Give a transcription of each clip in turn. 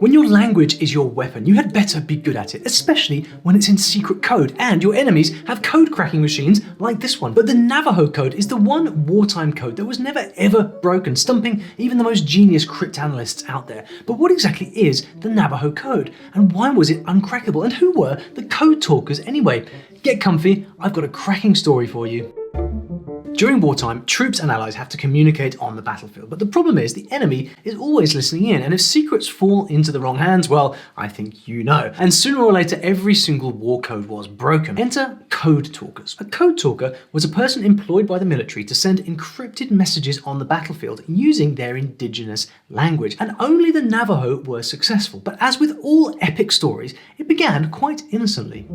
When your language is your weapon, you had better be good at it, especially when it's in secret code and your enemies have code cracking machines like this one. But the Navajo code is the one wartime code that was never ever broken, stumping even the most genius cryptanalysts out there. But what exactly is the Navajo code? And why was it uncrackable? And who were the code talkers anyway? Get comfy, I've got a cracking story for you. During wartime, troops and allies have to communicate on the battlefield, but the problem is the enemy is always listening in, and if secrets fall into the wrong hands, well, I think you know. And sooner or later, every single war code was broken. Enter code talkers. A code talker was a person employed by the military to send encrypted messages on the battlefield using their indigenous language, and only the Navajo were successful. But as with all epic stories, it began quite innocently.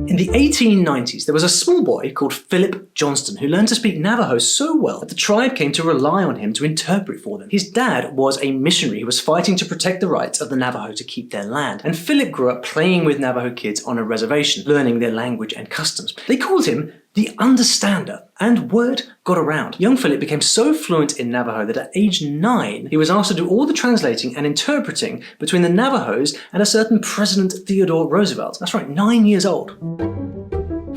In the 1890s, there was a small boy called Philip Johnston who learned to speak Navajo so well that the tribe came to rely on him to interpret for them. His dad was a missionary who was fighting to protect the rights of the Navajo to keep their land, and Philip grew up playing with Navajo kids on a reservation, learning their language and customs. They called him the Understander, and word got around. Young Philip became so fluent in Navajo that at age 9, he was asked to do all the translating and interpreting between the Navajos and a certain President Theodore Roosevelt. That's right, 9 years old.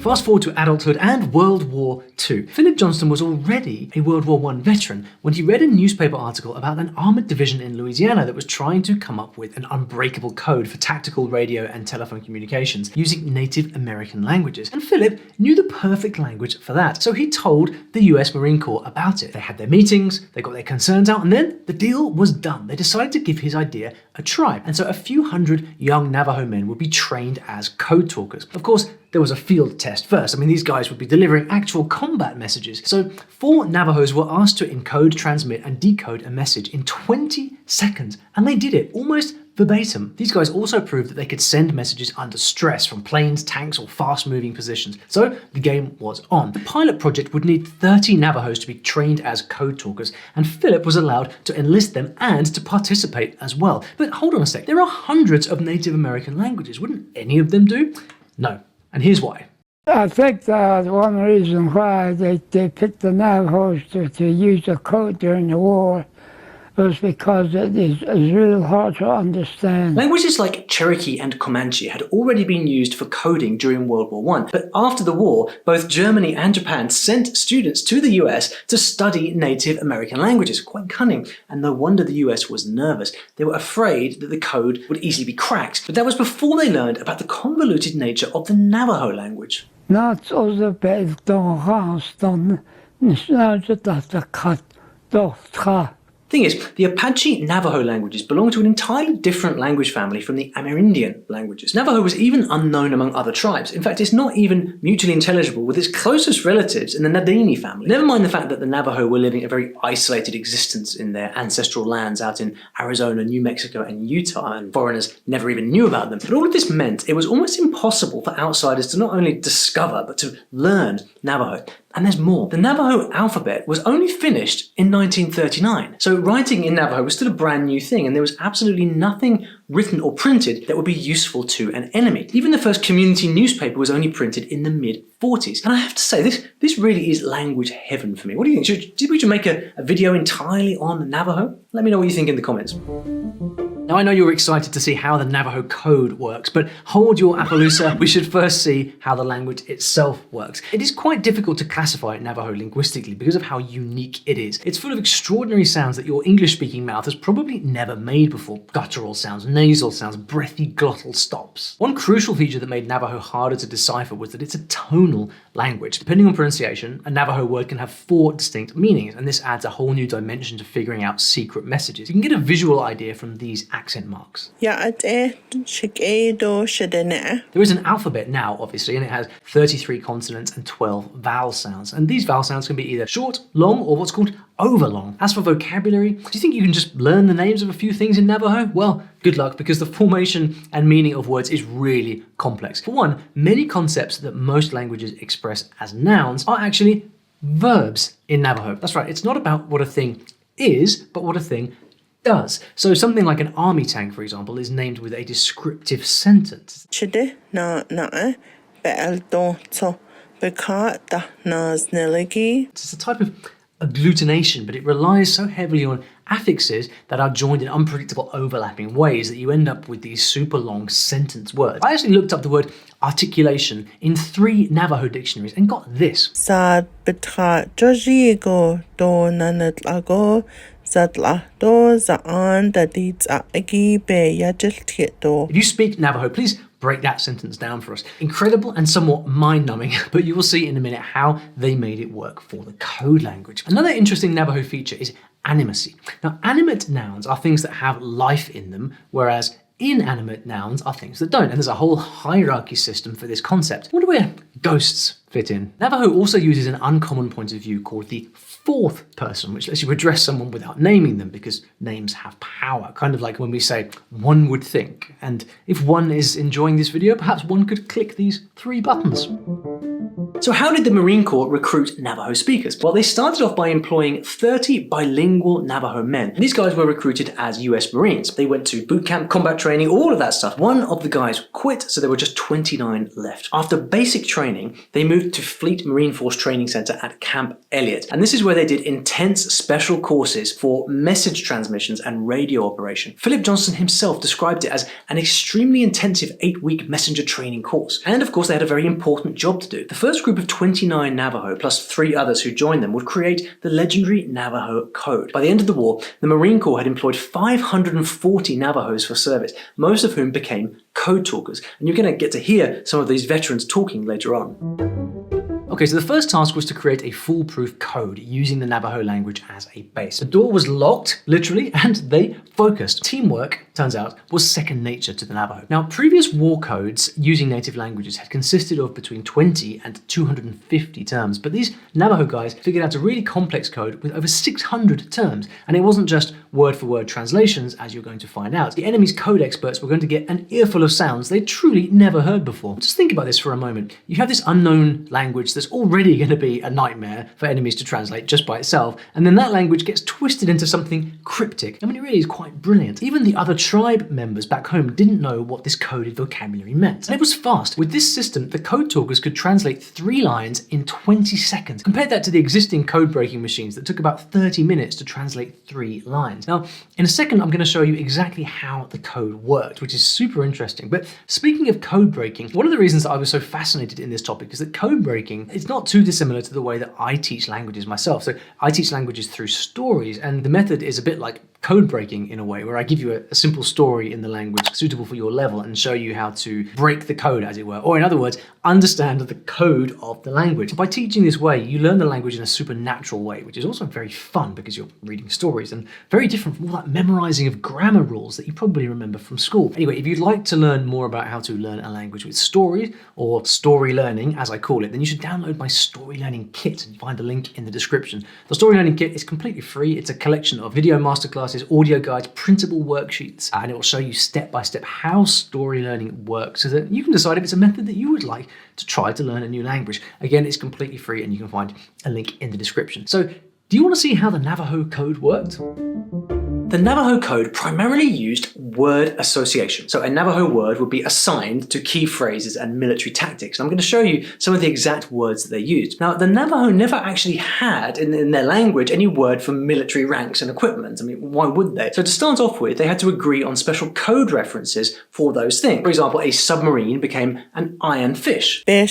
Fast forward to adulthood and World War II. Philip Johnston was already a World War I veteran when he read a newspaper article about an armoured division in Louisiana that was trying to come up with an unbreakable code for tactical radio and telephone communications using Native American languages. And Philip knew the perfect language for that, so he told the US Marine Corps about it. They had their meetings, they got their concerns out, and then the deal was done. They decided to give his idea a try, and so a few hundred young Navajo men would be trained as code talkers. Of course, there was a field test first. I mean, these guys would be delivering actual combat messages. So 4 Navajos were asked to encode, transmit, and decode a message in 20 seconds. And they did it almost verbatim. These guys also proved that they could send messages under stress from planes, tanks, or fast-moving positions. So the game was on. The pilot project would need 30 Navajos to be trained as code talkers, and Philip was allowed to enlist them and to participate as well. But hold on a sec, there are hundreds of Native American languages. Wouldn't any of them do? No. And here's why. I think that one reason why they picked the Navajos to use the code during the war was because it is real hard to understand. Languages like Cherokee and Comanche had already been used for coding during World War I, but after the war, both Germany and Japan sent students to the US to study Native American languages. Quite cunning, and no wonder the US was nervous. They were afraid that the code would easily be cracked, but that was before they learned about the convoluted nature of the Navajo language. Thing is, the Apache Navajo languages belong to an entirely different language family from the Amerindian languages. Navajo was even unknown among other tribes. In fact, it's not even mutually intelligible with its closest relatives in the Nadini family. Never mind the fact that the Navajo were living a very isolated existence in their ancestral lands out in Arizona, New Mexico, and Utah, and foreigners never even knew about them. But all of this meant it was almost impossible for outsiders to not only discover, but to learn Navajo. And there's more. The Navajo alphabet was only finished in 1939. So writing in Navajo was still a brand new thing, and there was absolutely nothing written or printed that would be useful to an enemy. Even the first community newspaper was only printed in the mid-40s. And I have to say, this really is language heaven for me. What do you think? Should we make a video entirely on Navajo? Let me know what you think in the comments. Now I know you're excited to see how the Navajo code works, but hold your Appaloosa, we should first see how the language itself works. It is quite difficult to classify Navajo linguistically because of how unique it is. It's full of extraordinary sounds that your English-speaking mouth has probably never made before. Guttural sounds, nasal sounds, breathy glottal stops. One crucial feature that made Navajo harder to decipher was that it's a tonal language. Depending on pronunciation, a Navajo word can have 4 distinct meanings, and this adds a whole new dimension to figuring out secret messages. You can get a visual idea from these accent marks. There is an alphabet now, obviously, and it has 33 consonants and 12 vowel sounds. And these vowel sounds can be either short, long, or what's called overlong. As for vocabulary, do you think you can just learn the names of a few things in Navajo? Well, good luck, because the formation and meaning of words is really complex. For one, many concepts that most languages express as nouns are actually verbs in Navajo. That's right, it's not about what a thing is, but what a thing does. So something like an army tank, for example, is named with a descriptive sentence. It's a type of agglutination, but it relies so heavily on affixes that are joined in unpredictable overlapping ways that you end up with these super long sentence words. I actually looked up the word articulation in 3 Navajo dictionaries and got this. If you speak Navajo, please break that sentence down for us. Incredible and somewhat mind-numbing, but you will see in a minute how they made it work for the code language. Another interesting Navajo feature is animacy. Now, animate nouns are things that have life in them, whereas inanimate nouns are things that don't, and there's a whole hierarchy system for this concept. I wonder where ghosts fit in. Navajo also uses an uncommon point of view called the fourth person, which lets you address someone without naming them because names have power. Kind of like when we say, one would think. And if one is enjoying this video, perhaps one could click these 3 buttons. So how did the Marine Corps recruit Navajo speakers? Well, they started off by employing 30 bilingual Navajo men. These guys were recruited as US Marines. They went to boot camp, combat training, all of that stuff. One of the guys quit, so there were just 29 left. After basic training, they moved to Fleet Marine Force Training Center at Camp Elliott. And this is where they did intense special courses for message transmissions and radio operation. Philip Johnson himself described it as an extremely intensive 8-week messenger training course. And of course, they had a very important job to do. The first group of 29 Navajo, plus 3 others who joined them, would create the legendary Navajo Code. By the end of the war, the Marine Corps had employed 540 Navajos for service, most of whom became code talkers. And you're going to get to hear some of these veterans talking later on. Okay, so the first task was to create a foolproof code using the Navajo language as a base. The door was locked, literally, and they focused. Teamwork, turns out, was second nature to the Navajo. Now, previous war codes using native languages had consisted of between 20 and 250 terms, but these Navajo guys figured out a really complex code with over 600 terms, and it wasn't just word-for-word translations, as you're going to find out. The enemy's code experts were going to get an earful of sounds they'd truly never heard before. Just think about this for a moment. You have this unknown language that's already going to be a nightmare for enemies to translate just by itself, and then that language gets twisted into something cryptic. I mean, it really is quite brilliant. Even the other tribe members back home didn't know what this coded vocabulary meant. And it was fast. With this system, the code talkers could translate 3 lines in 20 seconds. Compare that to the existing code breaking machines that took about 30 minutes to translate 3 lines. Now, in a second, I'm going to show you exactly how the code worked, which is super interesting. But speaking of code breaking, one of the reasons that I was so fascinated in this topic is that code breaking is not too dissimilar to the way that I teach languages myself. So I teach languages through stories, and the method is a bit like code breaking in a way, where I give you a simple story in the language suitable for your level and show you how to break the code, as it were, or in other words, understand the code of the language. By teaching this way, you learn the language in a supernatural way, which is also very fun because you're reading stories and very different from all that memorizing of grammar rules that you probably remember from school. Anyway, if you'd like to learn more about how to learn a language with stories, or story learning, as I call it, then you should download my story learning kit, and you find the link in the description. The story learning kit is completely free. It's a collection of video masterclasses, audio guides, printable worksheets, and it will show you step by step how story learning works so that you can decide if it's a method that you would like to try to learn a new language. Again, it's completely free and you can find a link in the description. So, do you want to see how the Navajo code worked? The Navajo code primarily used word association. So a Navajo word would be assigned to key phrases and military tactics. And I'm going to show you some of the exact words that they used. Now, the Navajo never actually had in their language any word for military ranks and equipment. I mean, why would they? So to start off with, they had to agree on special code references for those things. For example, a submarine became an iron fish. A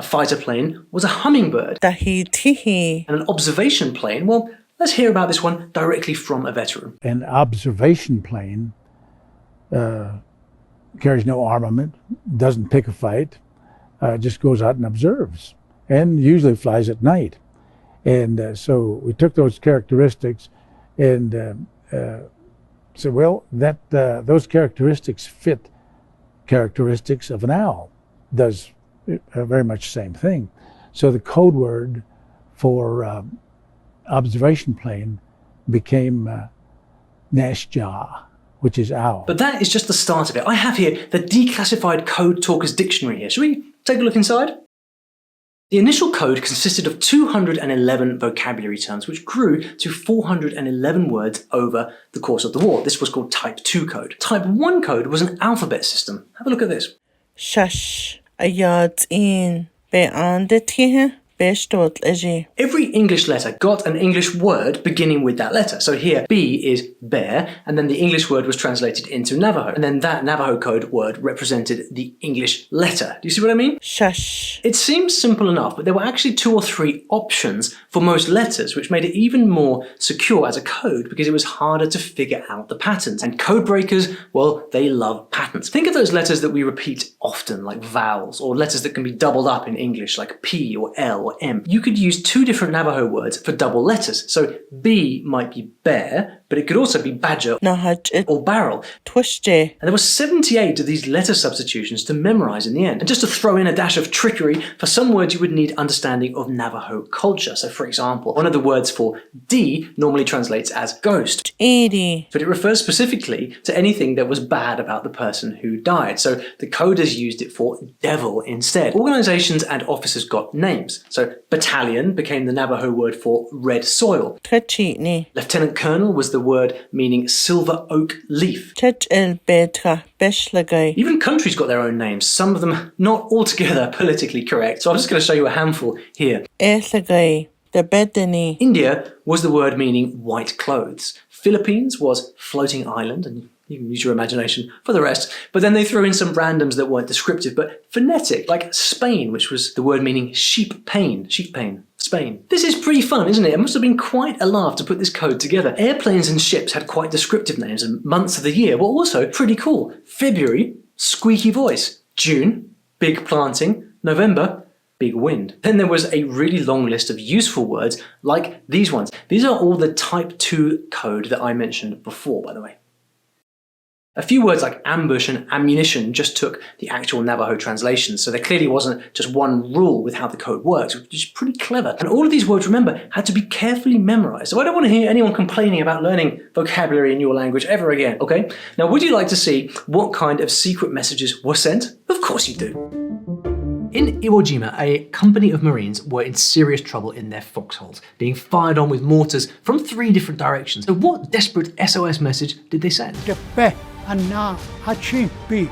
fighter plane was a hummingbird. And an observation plane, well, let's hear about this one directly from a veteran. An observation plane carries no armament, doesn't pick a fight, just goes out and observes, and usually flies at night. And so we took those characteristics and said, well, those characteristics fit characteristics of an owl. Does very much the same thing. So the code word for observation plane became Nashja, which is owl. But that is just the start of it. I have here the Declassified Code Talkers Dictionary here. Shall we take a look inside? The initial code consisted of 211 vocabulary terms, which grew to 411 words over the course of the war. This was called Type 2 code. Type 1 code was an alphabet system. Have a look at this. Shush, ayat in be'andet Bestot leji. Every English letter got an English word beginning with that letter. So here, B is bear, and then the English word was translated into Navajo. And then that Navajo code word represented the English letter. Do you see what I mean? Shush. It seems simple enough, but there were actually 2 or 3 options for most letters, which made it even more secure as a code because it was harder to figure out the patterns. And code breakers, well, they love patterns. Think of those letters that we repeat often, like vowels, or letters that can be doubled up in English, like P or L or M. You could use 2 different Navajo words for double letters. So B might be bear, but it could also be badger Nahaj or barrel. Twishje. And there were 78 of these letter substitutions to memorize in the end. And just to throw in a dash of trickery, for some words you would need understanding of Navajo culture. So for example, one of the words for D normally translates as ghost, Edie. but it refers specifically to anything that was bad about the person who died. So the coders used it for devil instead. Organizations and officers got names. So battalion became the Navajo word for red soil. Tchitni. Lieutenant colonel was the word meaning silver oak leaf. Tch el betra. Beshlagay. Even countries got their own names, some of them not altogether politically correct. So I'm just going to show you a handful here. Eslagay. The bedani. India was the word meaning white clothes. Philippines was floating island, and you can use your imagination for the rest. But then they threw in some randoms that weren't descriptive, but phonetic, like Spain, which was the word meaning sheep pain, Spain. This is pretty fun, isn't it? It must have been quite a laugh to put this code together. Airplanes and ships had quite descriptive names, and months of the year were also pretty cool. February, squeaky voice. June, big planting. November, big wind. Then there was a really long list of useful words like these ones. These are all the type 2 code that I mentioned before, by the way. A few words like ambush and ammunition just took the actual Navajo translations, so there clearly wasn't just one rule with how the code works, which is pretty clever. And all of these words, remember, had to be carefully memorized. So I don't want to hear anyone complaining about learning vocabulary in your language ever again, okay? Now, would you like to see what kind of secret messages were sent? Of course you do. In Iwo Jima, a company of Marines were in serious trouble in their foxholes, being fired on with mortars from 3 different directions. So what desperate SOS message did they send? Anna Hachibi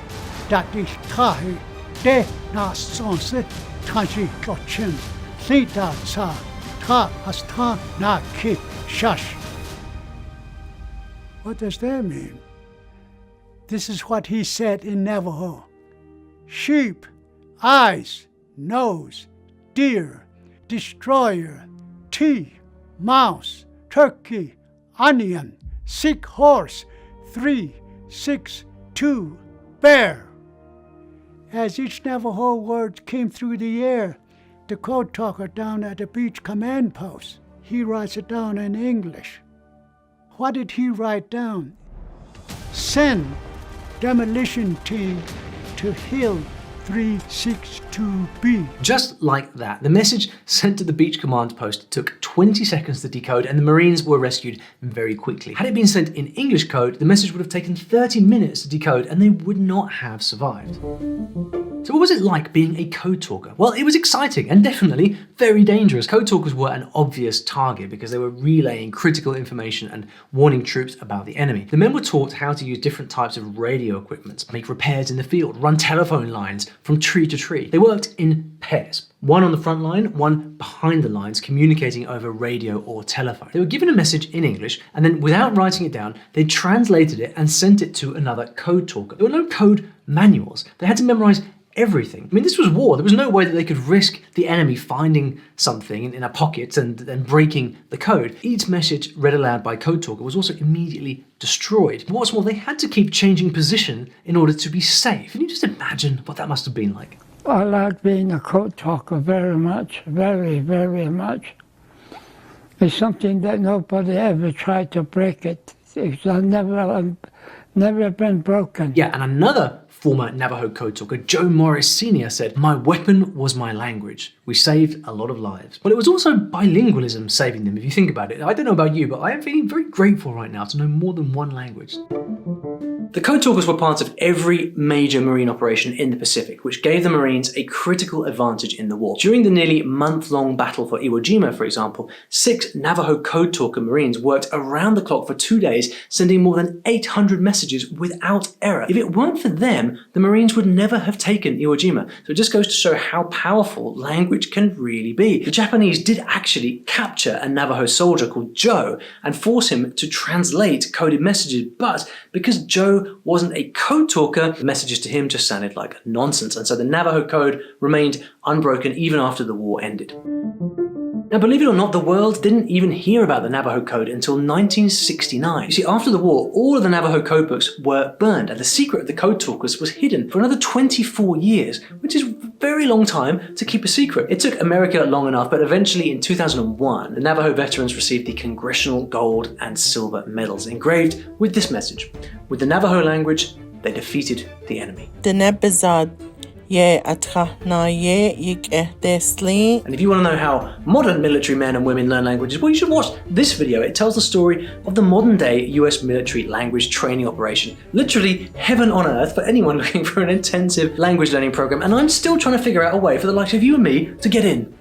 Datish Tahi De Na Sonse Taji Kochin Sita Sa Ta Asta Na Kip Shush. What does that mean? This is what he said in Navajo. Sheep, eyes, nose, deer, destroyer, tea, mouse, turkey, onion, sick horse, 3, 6, 2, bear. As each Navajo word came through the air, the code talker down at the beach command post, he writes it down in English. What did he write down? Send demolition team to Hill 362B. Just like that, the message sent to the beach command post took 20 seconds to decode, and the Marines were rescued very quickly. Had it been sent in English code, the message would have taken 30 minutes to decode, and they would not have survived. So what was it like being a code talker? Well, it was exciting and definitely very dangerous. Code talkers were an obvious target because they were relaying critical information and warning troops about the enemy. The men were taught how to use different types of radio equipment, make repairs in the field, run telephone lines from tree to tree. They worked in pairs. One on the front line, one behind the lines, communicating over radio or telephone. They were given a message in English, and then without writing it down, they translated it and sent it to another code talker. There were no code manuals. They had to memorize everything. I mean, this was war. There was no way that they could risk the enemy finding something in a pocket and then breaking the code. Each message read aloud by code talker was also immediately destroyed. What's more, they had to keep changing position in order to be safe. Can you just imagine what that must have been like? I like being a code talker very much, very, very much. It's something that nobody ever tried to break it. It's never been broken. Yeah, and another former Navajo code talker, Joe Morris Sr. said, "My weapon was my language. We saved a lot of lives." Well, it was also bilingualism saving them, if you think about it. I don't know about you, but I am feeling very grateful right now to know more than one language. The code talkers were part of every major Marine operation in the Pacific, which gave the Marines a critical advantage in the war. During the nearly month-long battle for Iwo Jima, for example, 6 Navajo code talker Marines worked around the clock for 2 days, sending more than 800 messages without error. If it weren't for them, the Marines would never have taken Iwo Jima. So it just goes to show how powerful language can really be. The Japanese did actually capture a Navajo soldier called Joe and force him to translate coded messages, but because Joe wasn't a code talker, the messages to him just sounded like nonsense, and so the Navajo code remained unbroken even after the war ended. Now, believe it or not, the world didn't even hear about the Navajo Code until 1969. You see, after the war, all of the Navajo codebooks were burned, and the secret of the code talkers was hidden for another 24 years, which is a very long time to keep a secret. It took America long enough, but eventually in 2001, the Navajo veterans received the Congressional Gold and Silver Medals, engraved with this message: with the Navajo language, they defeated the enemy. And if you want to know how modern military men and women learn languages, well, you should watch this video. It tells the story of the modern-day US military language training operation. Literally heaven on earth for anyone looking for an intensive language learning program, and I'm still trying to figure out a way for the likes of you and me to get in.